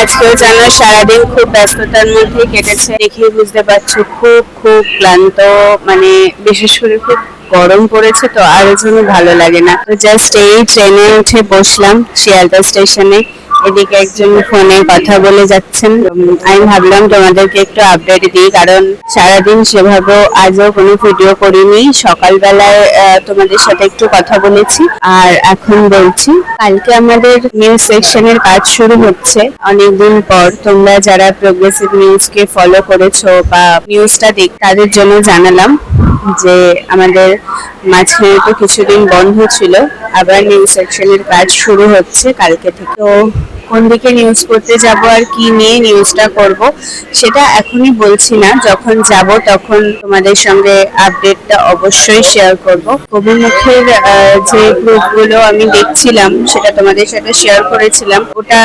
আজকেও যেন সারাদিন খুব ব্যস্ততার মধ্যে কেটেছে, দেখেই বুঝতে পারছি খুব খুব ক্লান্ত। মানে বিশেষ করে খুব গরম পড়েছে, তো আরো যেন ভালো লাগে না। তো জাস্ট এই ট্রেনে উঠে বসলাম শিয়ালদা স্টেশনে। এদিকে একজন ফোনে কথা বলে যাচ্ছেন। আমি ভাবলাম তোমাদেরকে একটু আপডেট দিই, কারণ সারাদিন সেভাবেও আজও কোনো ভিডিও করিনি। সকালবেলায় তোমাদের সাথে একটু কথা বলেছি, আর এখন বলছি। কালকে আমাদের নিউজ সেকশনের কাজ শুরু হচ্ছে অনেকদিন পর। তোমরা যারা প্রোগ্রেসিভ নিউজকে ফলো করেছো বা নিউজটা দেখ, তাদের জন্য জানালাম যে আমাদের মাঝখানে তো কিছুদিন বন্ধ ছিল, আবার নিউজ সেকশনের কাজ শুরু হচ্ছে কালকে থেকে। তো কোন দিকে নিউজ করতে যাব আর কি নিয়ে নিউজটা করব, সেটা এখনই বলছি না। যখন যাব তখন তোমাদের সঙ্গে আপডেটটা অবশ্যই শেয়ার করব। কবিমুখের যে গ্রুপগুলো আমি দেখছিলাম, সেটা তোমাদের সাথে শেয়ার করেছিলাম। ওটা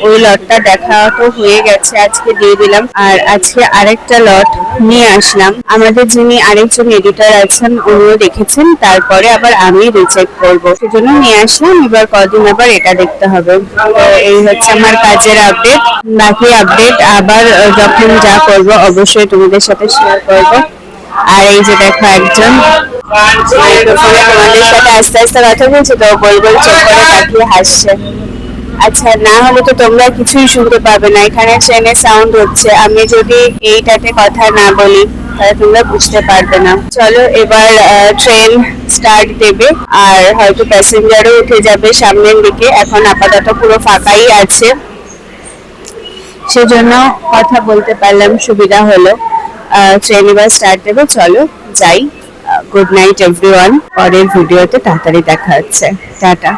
ওই লটটা দেখা তো হয়ে গেছে, আজকে দিয়ে দিলাম। আর আজকে আরেকটা লট নিয়ে আসলাম। আমাদের যিনি আরেকজন এডিটর আছেন, উনিও দেখেছেন, তারপরে আবার আমি রিচেক করব, সেজন্য নিয়ে আসলাম। এবার কদিন আবার এটা দেখতে হবে। তো এই হচ্ছে আমার কাজের আপডেট। বাকি আপডেট আবার যখন যা করব অবশ্যই তোমাদের সাথে শেয়ার করব। আর এই যে দেখো একজন মাইক্রোফোনে তোমাদের সাথে আস্তে আস্তে কথা বলছে, তো গোল গোল চোখ করে তাকিয়ে হাসছে। আচ্ছা, না হলে তো তোমরা কিছুই শুনতে পাবে না। এখানে ট্রেনের সাউন্ড হচ্ছে, আমি যদি এইটাতে কথা না বলি তাহলে তোমরা বুঝতে পারবে না। চলো এবার ট্রেন স্টার্ট দেবে, আর হয়তো প্যাসেঞ্জারও উঠে যাবে সামনের দিকে। এখন আপাতত পুরো ফাঁকাই আছে, সেজন্য কথা বলতে পারলাম, সুবিধা হলো। ট্রেন এবার স্টার্ট দেবে, চলো যাই। Good night everyone. পরের ভিডিওতে তাড়াতাড়ি দেখা হচ্ছে। টাটা।